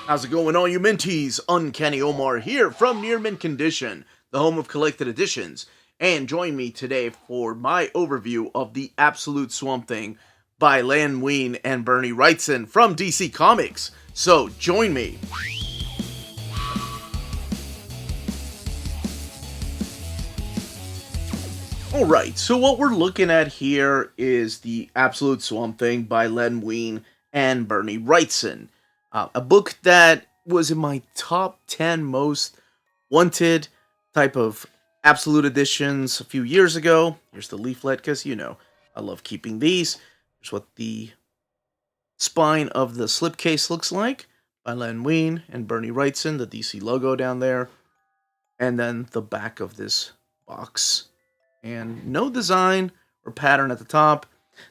How's it going, all you minties? Uncanny Omar here from Near Mint Condition, the home of collected editions, and join me today for my overview of The Absolute Swamp Thing by Len Wein and Bernie Wrightson from DC Comics. So, join me. Alright, so what we're looking at here is The Absolute Swamp Thing by Len Wein and Bernie Wrightson. A book that was in my top 10 most wanted type of absolute editions a few years ago. Here's the leaflet, because, you know, I love keeping these. Here's what the spine of the slipcase looks like by Len Wein and Bernie Wrightson, the DC logo down there. And then the back of this box. And no design or pattern at the top.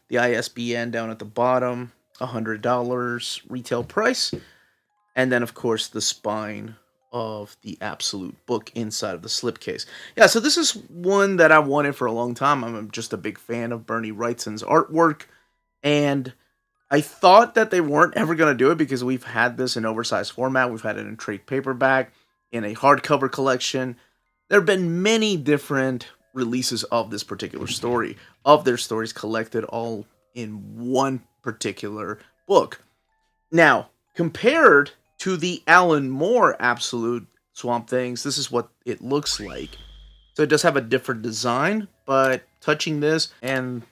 The ISBN down at the bottom. $100 retail price, and then of course the spine of the absolute book inside of the slipcase. Yeah, so this is one that I wanted for a long time. I'm just a big fan of Bernie Wrightson's artwork, and I thought that they weren't ever going to do it because we've had this in oversized format. We've had it in trade paperback, in a hardcover collection. There have been many different releases of this particular story, of their stories collected all in one particular book. Now, compared to the Alan Moore Absolute Swamp Things, this is what it looks like. So it does have a different design, but touching this and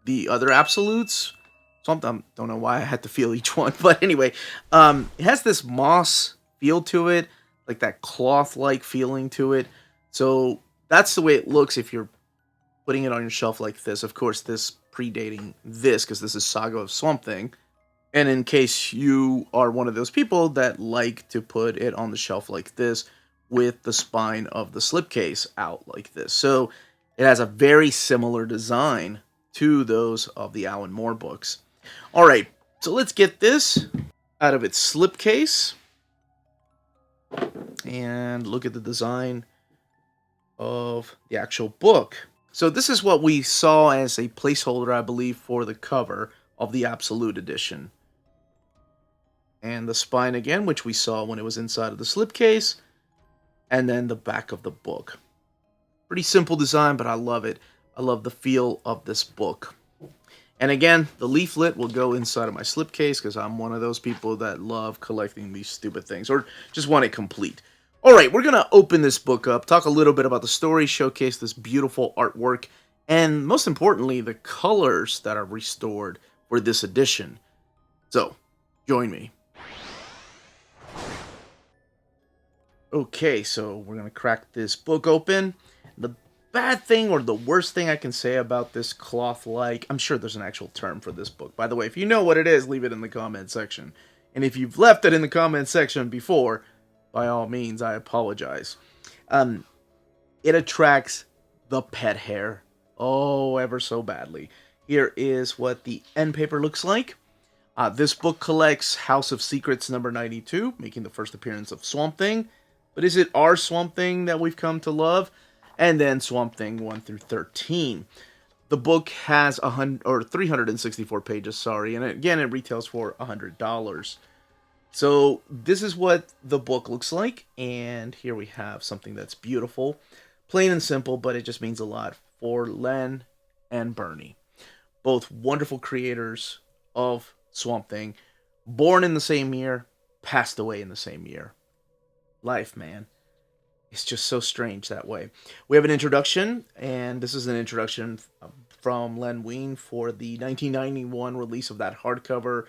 the other Absolutes, I don't know why I had to feel each one, but anyway, it has this moss feel to it, like that cloth-like feeling to it. So that's the way it looks if you're putting it on your shelf like this. Of course, this predating this, because this is Saga of Swamp Thing. And in case you are one of those people that like to put it on the shelf like this, with the spine of the slipcase out like this. So it has a very similar design to those of the Alan Moore books. Alright, so let's get this out of its slipcase. And look at the design of the actual book. So this is what we saw as a placeholder, I believe, for the cover of the Absolute Edition. And the spine again, which we saw when it was inside of the slipcase. And then the back of the book. Pretty simple design, but I love it. I love the feel of this book. And again, the leaflet will go inside of my slipcase, because I'm one of those people that love collecting these stupid things, or just want it complete. Alright, we're going to open this book up, talk a little bit about the story, showcase this beautiful artwork, and most importantly, the colors that are restored for this edition. So, join me. Okay, so we're going to crack this book open. The bad thing, or the worst thing I can say about this cloth-like, I'm sure there's an actual term for this book. By the way, if you know what it is, leave it in the comment section. And if you've left it in the comment section before, by all means, I apologize. It attracts the pet hair. Oh, ever so badly. Here is what the end paper looks like. This book collects House of Secrets number 92, making the first appearance of Swamp Thing. But is it our Swamp Thing that we've come to love? And then Swamp Thing 1 through 13. The book has 364 pages, sorry. And again, it retails for $100. So this is what the book looks like, and here we have something that's beautiful, plain and simple, but it just means a lot for Len and Bernie. Both wonderful creators of Swamp Thing, born in the same year, passed away in the same year. Life, man. It's just so strange that way. We have an introduction, and this is an introduction from Len Wein for the 1991 release of that hardcover,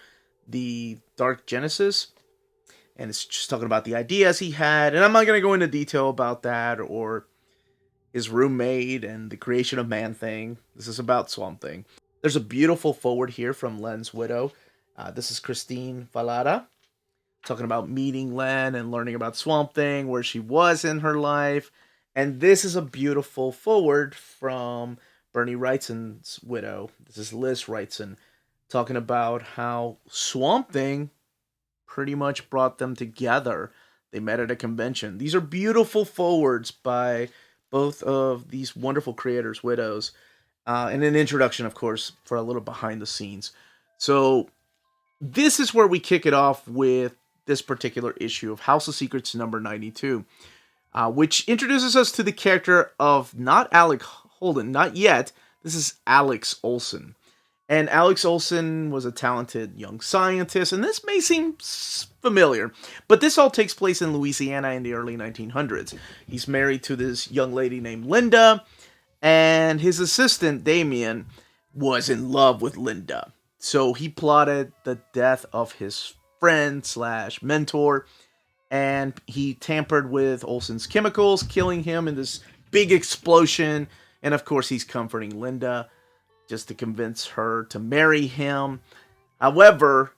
The Dark Genesis. And it's just talking about the ideas he had. And I'm not going to go into detail about that or his roommate and the creation of Man Thing. This is about Swamp Thing. There's a beautiful forward here from Len's widow. This is Christine Vallada, talking about meeting Len and learning about Swamp Thing, where she was in her life. And this is a beautiful forward from Bernie Wrightson's widow. This is Liz Wrightson, talking about how Swamp Thing pretty much brought them together. They met at a convention. These are beautiful forwards by both of these wonderful creators' widows. And an introduction, of course, for a little behind the scenes. So this is where we kick it off with this particular issue of House of Secrets number 92, which introduces us to the character of not Alec Holden, not yet. This is Alex Olson. And Alex Olson was a talented young scientist, and this may seem familiar, but this all takes place in Louisiana in the early 1900s. He's married to this young lady named Linda, and his assistant, Damien, was in love with Linda. So he plotted the death of his friend slash mentor, and he tampered with Olson's chemicals, killing him in this big explosion. And of course, he's comforting Linda just to convince her to marry him. However,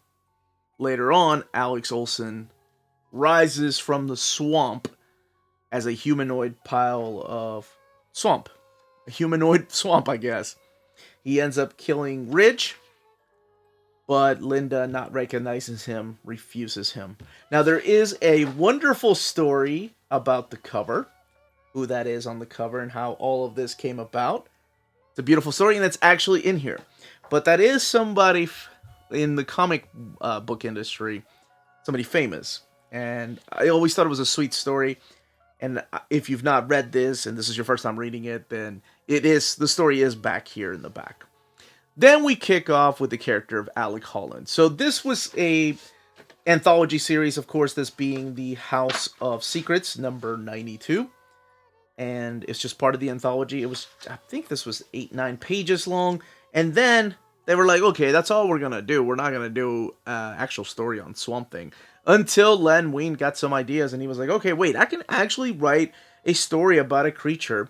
later on, Alex Olson rises from the swamp as a humanoid pile of swamp. A humanoid swamp, I guess. He ends up killing Ridge, but Linda, not recognizing him, refuses him. Now, there is a wonderful story about the cover, who that is on the cover, and how all of this came about. It's a beautiful story, and it's actually in here. But that is somebody in the comic book industry, somebody famous. And I always thought it was a sweet story. And if you've not read this, and this is your first time reading it, then the story is back here in the back. Then we kick off with the character of Alec Holland. So this was a anthology series, of course, this being the House of Secrets, number 92. And it's just part of the anthology. I think this was 8-9 pages long. And then they were like, okay, that's all we're going to do. We're not going to do actual story on Swamp Thing. Until Len Wein got some ideas, and he was like, okay, wait, I can actually write a story about a creature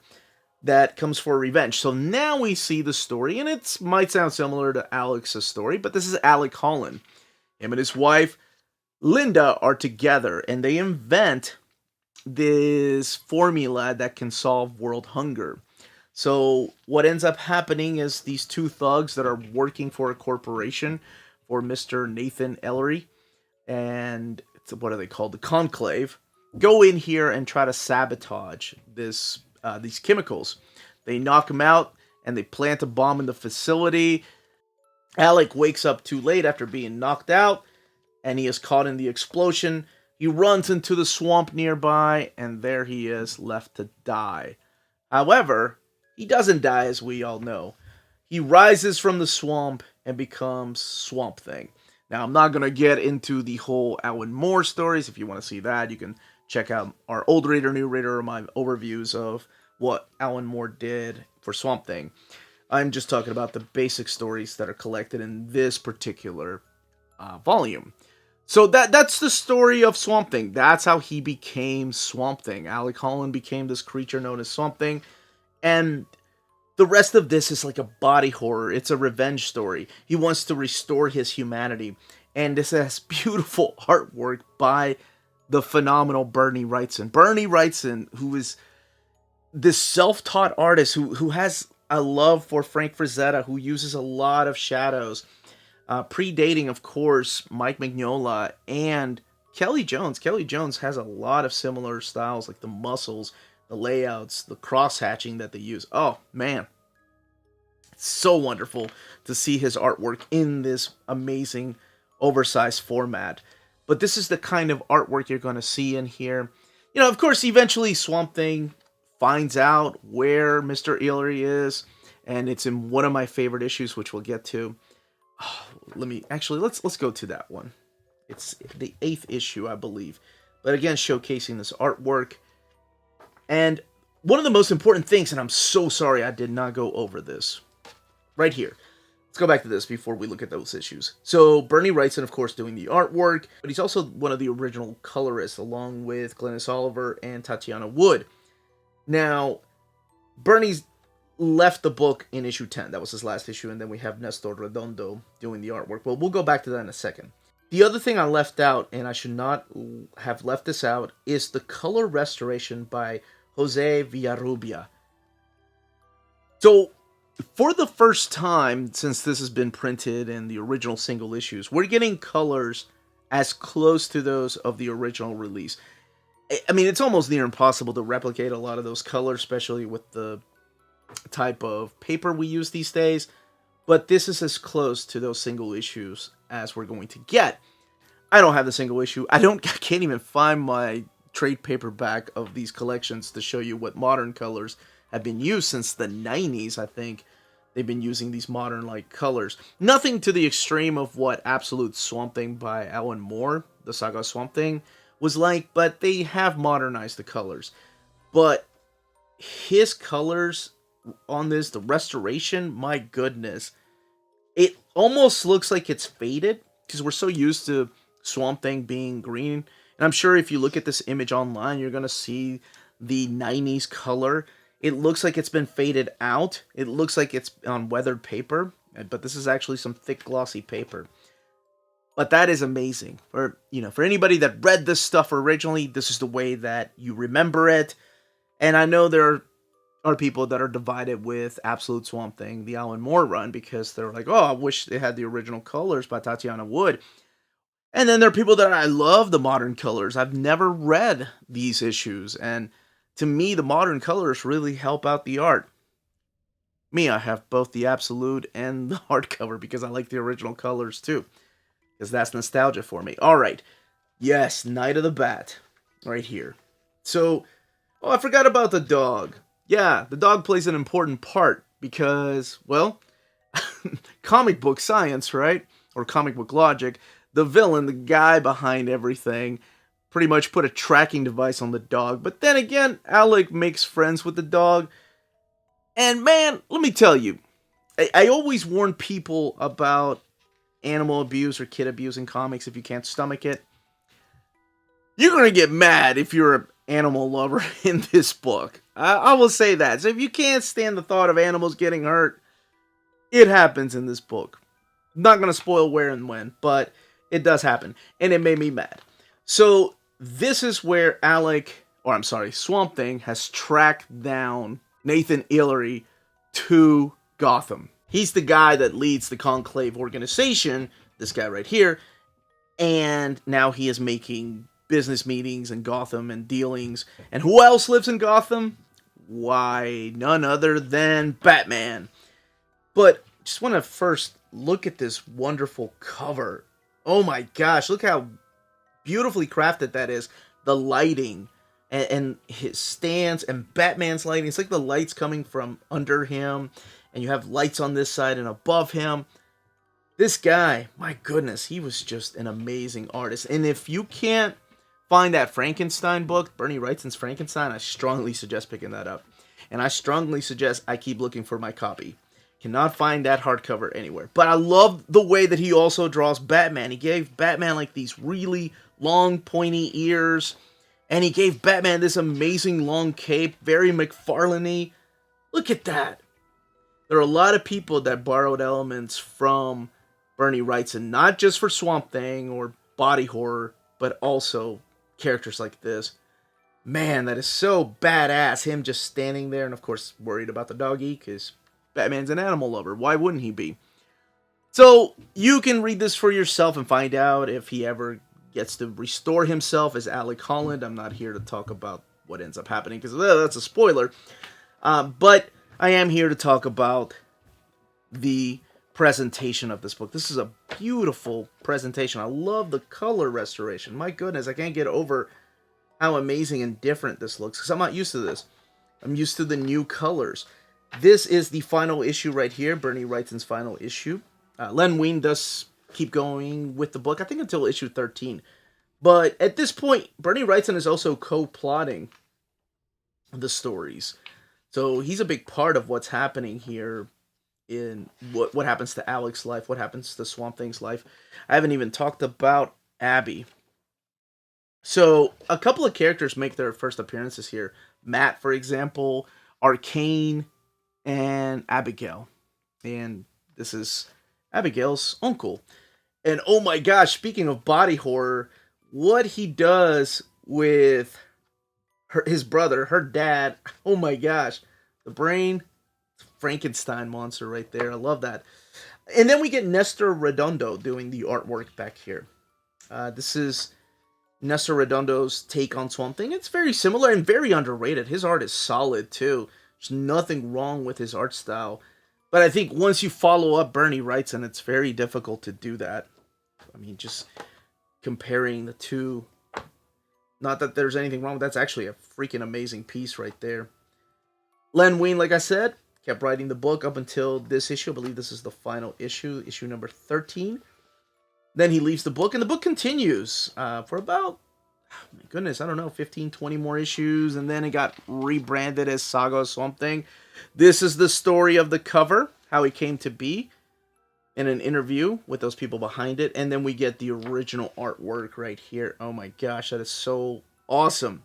that comes for revenge. So now we see the story, and it might sound similar to Alex's story, but this is Alec Holland. Him and his wife, Linda, are together, and they invent this formula that can solve world hunger. So what ends up happening is these two thugs that are working for a corporation, for Mr. Nathan Ellery, and what are they called? The Conclave, go in here and try to sabotage these chemicals. They knock him out, and they plant a bomb in the facility. Alec wakes up too late after being knocked out, and he is caught in the explosion. He runs into the swamp nearby, and there he is, left to die. However, he doesn't die, as we all know. He rises from the swamp and becomes Swamp Thing. Now, I'm not going to get into the whole Alan Moore stories. If you want to see that, you can check out our Old Reader, New Reader, or my overviews of what Alan Moore did for Swamp Thing. I'm just talking about the basic stories that are collected in this particular volume. So that's the story of Swamp Thing. That's how he became Swamp Thing. Alec Holland became this creature known as Swamp Thing. And the rest of this is like a body horror. It's a revenge story. He wants to restore his humanity. And this has beautiful artwork by the phenomenal Bernie Wrightson. Bernie Wrightson, who is this self-taught artist who has a love for Frank Frazetta, who uses a lot of shadows. Predating, of course, Mike Mignola and Kelly Jones. Kelly Jones has a lot of similar styles, like the muscles, the layouts, the cross-hatching that they use. Oh, man. It's so wonderful to see his artwork in this amazing, oversized format. But this is the kind of artwork you're going to see in here. You know, of course, eventually Swamp Thing finds out where Mr. Ellery is, and it's in one of my favorite issues, which we'll get to. Oh, let's go to that one. It's the 8th issue, I believe. But again, showcasing this artwork. And one of the most important things, and I'm so sorry I did not go over this, right here. Let's go back to this before we look at those issues. So, Bernie Wrightson, of course, doing the artwork, but he's also one of the original colorists, along with Glynis Oliver and Tatiana Wood. Now, Bernie's left the book in issue 10. That was his last issue, and then we have Nestor Redondo doing the artwork. Well, we'll go back to that in a second. The other thing I left out, and I should not have left this out, is the color restoration by Jose Villarrubia. So, for the first time since this has been printed in the original single issues, we're getting colors as close to those of the original release. I mean, it's almost near impossible to replicate a lot of those colors, especially with the type of paper we use these days, but this is as close to those single issues as we're going to get. I don't have the single issue. I can't even find my trade paperback of these collections to show you what modern colors have been used since the 90s, I think. They've been using these modern like colors. Nothing to the extreme of what Absolute Swamp Thing by Alan Moore, the Saga Swamp Thing, was like, but they have modernized the colors. But his colors on this, the restoration, my goodness, it almost looks like it's faded because we're so used to Swamp Thing being green. And I'm sure if you look at this image online, you're going to see the 90s color. It looks like it's been faded out. It looks like it's on weathered paper, but this is actually some thick glossy paper. But that is amazing. For anybody that read this stuff originally, this is the way that you remember it. And I know there are people that are divided with Absolute Swamp Thing, the Alan Moore run, because they're like, oh, I wish they had the original colors by Tatiana Wood. And then there are people that I love the modern colors. I've never read these issues, and to me, the modern colors really help out the art. Me, I have both the Absolute and the hardcover because I like the original colors too, because that's nostalgia for me. All right, yes, Night of the Bat, right here. So, oh, I forgot about the dog. Yeah, the dog plays an important part because, well, comic book science, right? Or comic book logic. The villain, the guy behind everything, pretty much put a tracking device on the dog. But then again, Alec makes friends with the dog. And man, let me tell you, I always warn people about animal abuse or kid abuse in comics if you can't stomach it. You're going to get mad if you're an animal lover in this book. I will say that. So if you can't stand the thought of animals getting hurt, it happens in this book. I'm not going to spoil where and when, but it does happen. And it made me mad. So this is where Swamp Thing has tracked down Nathan Hillary to Gotham. He's the guy that leads the Conclave organization, this guy right here, and now he is making business meetings in Gotham and dealings. And who else lives in Gotham? Why, none other than Batman. But just want to first look at this wonderful cover. Oh my gosh, look how beautifully crafted that is. The lighting and his stance and Batman's lighting. It's like the lights coming from under him, and you have lights on this side and above him. This guy, my goodness, he was just an amazing artist. And if you can't find that Frankenstein book, Bernie Wrightson's Frankenstein, I strongly suggest picking that up. And I strongly suggest I keep looking for my copy. Cannot find that hardcover anywhere. But I love the way that he also draws Batman. He gave Batman like these really long pointy ears. And he gave Batman this amazing long cape. Very McFarlane-y. Look at that. There are a lot of people that borrowed elements from Bernie Wrightson. Not just for Swamp Thing or body horror, but also characters like this. Man, that is so badass. Him just standing there and of course worried about the doggy because Batman's an animal lover. Why wouldn't he be? So you can read this for yourself and find out if he ever gets to restore himself as Alec Holland. I'm not here to talk about what ends up happening because that's a spoiler. But I am here to talk about the presentation of this book. This is a beautiful presentation. I love the color restoration. My goodness, I can't get over how amazing and different this looks because I'm not used to this. I'm used to the new colors. This is the final issue right here, Bernie Wrightson's final issue. Len Wein does keep going with the book, I think until issue 13. But at this point, Bernie Wrightson is also co-plotting the stories. So he's a big part of what's happening here in what happens to Alec's life, what happens to Swamp Thing's life. I haven't even talked about Abby. So a couple of characters make their first appearances here. Matt, for example, Arcane, and Abigail. And this is Abigail's uncle. And oh my gosh, speaking of body horror, what he does with his brother, her dad, oh my gosh, the brain, Frankenstein monster right there. I love that. And then we get Nestor Redondo doing the artwork back here. This is Nestor Redondo's take on Swamp Thing. It's very similar and very underrated. His art is solid too. There's nothing wrong with his art style. But I think once you follow up Bernie Wrightson, it's very difficult to do that. I mean, just comparing the two. Not that there's anything wrong. That's actually a freaking amazing piece right there. Len Wein, like I said, kept writing the book up until this issue. I believe this is the final issue, issue number 13. Then he leaves the book, and the book continues for about, oh my goodness, I don't know, 15, 20 more issues, and then it got rebranded as Saga of Swamp Thing. This is the story of the cover, how it came to be, in an interview with those people behind it, and then we get the original artwork right here. Oh my gosh, that is so awesome.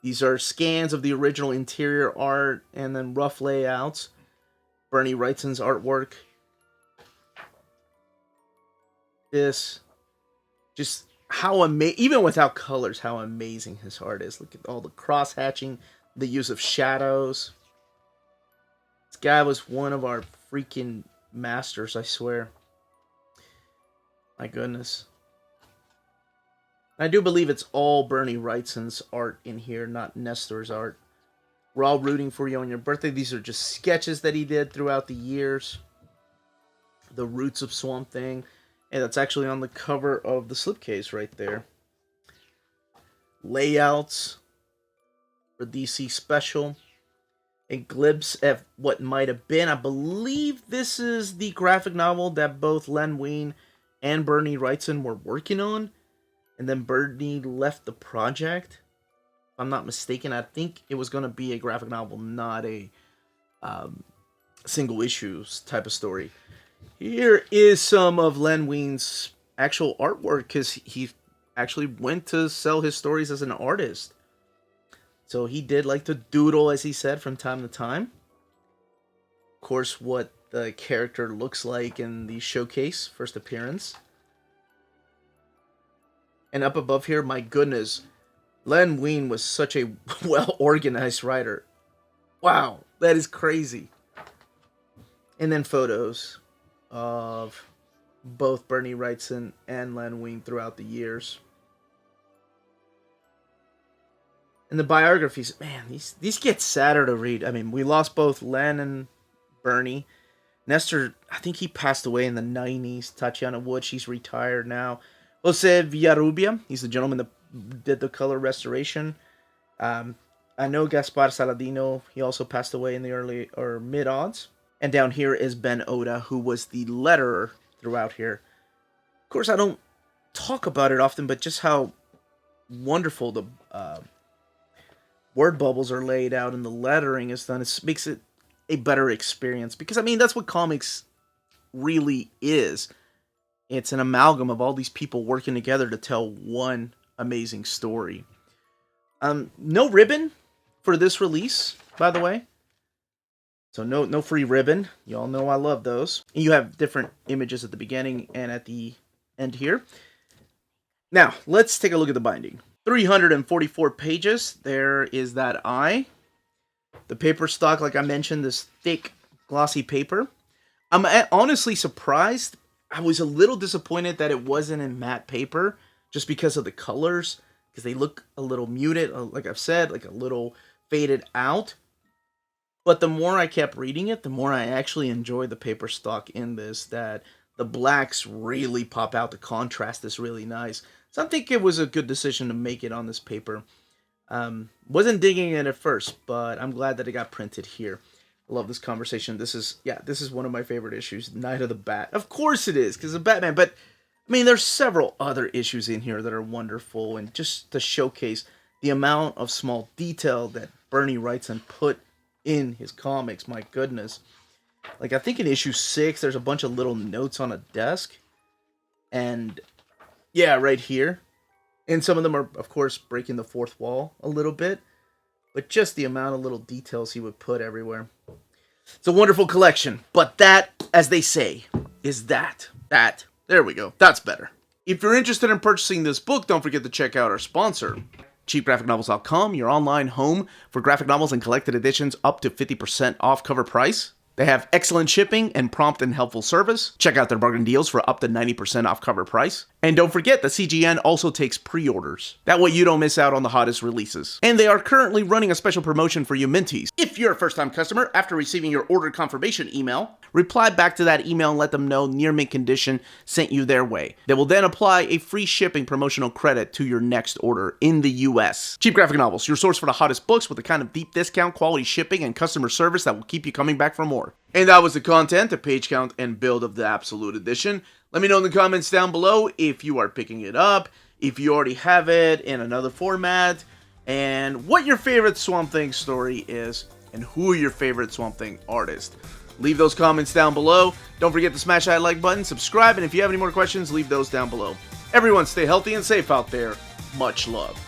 These are scans of the original interior art, and then rough layouts. Bernie Wrightson's artwork. This, just how amazing, even without colors, how amazing his art is. Look at all the cross-hatching, the use of shadows. This guy was one of our freaking masters, I swear. My goodness. I do believe it's all Bernie Wrightson's art in here, not Nestor's art. We're all rooting for you on your birthday. These are just sketches that he did throughout the years. The roots of Swamp Thing. And that's actually on the cover of the slipcase right there. Layouts for DC Special. A glimpse at what might have been. I believe this is the graphic novel that both Len Wein and Bernie Wrightson were working on. And then Bernie left the project. If I'm not mistaken, I think it was going to be a graphic novel, not a single issues type of story. Here is some of Len Wein's actual artwork, because he actually went to sell his stories as an artist. So he did like to doodle, as he said, from time to time. Of course, what the character looks like in the showcase, first appearance. And up above here, my goodness, Len Wein was such a well-organized writer. Wow, that is crazy. And then photos of both Bernie Wrightson and Len Wein throughout the years. And the biographies, man, these get sadder to read. I mean, we lost both Len and Bernie. Nestor, I think he passed away in the 90s. Tatiana Wood, she's retired now. Jose Villarrubia, he's the gentleman that did the color restoration. I know Gaspar Saladino, he also passed away in the early or mid-odds. And down here is Ben Oda, who was the letterer throughout here. Of course, I don't talk about it often, but just how wonderful the word bubbles are laid out and the lettering is done. It makes it a better experience. Because, I mean, that's what comics really is. It's an amalgam of all these people working together to tell one amazing story. No ribbon for this release, by the way. So no free ribbon. You all know I love those. And you have different images at the beginning and at the end here. Now, let's take a look at the binding. 344 pages. There is that eye. The paper stock, like I mentioned, this thick, glossy paper. I'm honestly surprised. I was a little disappointed that it wasn't in matte paper, just because of the colors, because they look a little muted, like I've said, like a little faded out. But the more I kept reading it, the more I actually enjoyed the paper stock in this, that the blacks really pop out. The contrast is really nice. So I think it was a good decision to make it on this paper. Wasn't digging it at first, but I'm glad that it got printed here. I love this conversation. This is one of my favorite issues, Night of the Bat. Of course it is, because of Batman, but I mean, there's several other issues in here that are wonderful, and just to showcase the amount of small detail that Bernie Wrightson put in his comics, my goodness. Like, I think in issue 6, there's a bunch of little notes on a desk, and yeah, right here. And some of them are, of course, breaking the fourth wall a little bit, but just the amount of little details he would put everywhere. It's a wonderful collection, but that, as they say, is that. There we go. That's better. If you're interested in purchasing this book, don't forget to check out our sponsor, cheapgraphicnovels.com, your online home for graphic novels and collected editions up to 50% off cover price. They have excellent shipping and prompt and helpful service. Check out their bargain deals for up to 90% off cover price. And And don't forget, the CGN also takes pre-orders. That way you don't miss out on the hottest releases. And they are currently running a special promotion for you Minties. If you're a first-time customer, after receiving your order confirmation email, reply back to that email and let them know Near Mint Condition sent you their way. They will then apply a free shipping promotional credit to your next order in the US. Cheap Graphic Novels, your source for the hottest books with the kind of deep discount, quality shipping, and customer service that will keep you coming back for more. And that was the content, the page count, and build of the Absolute Edition. Let me know in the comments down below if you are picking it up, if you already have it in another format, and what your favorite Swamp Thing story is, and who are your favorite Swamp Thing artists. Leave those comments down below. Don't forget to smash that like button, subscribe, and if you have any more questions, leave those down below. Everyone stay healthy and safe out there. Much love.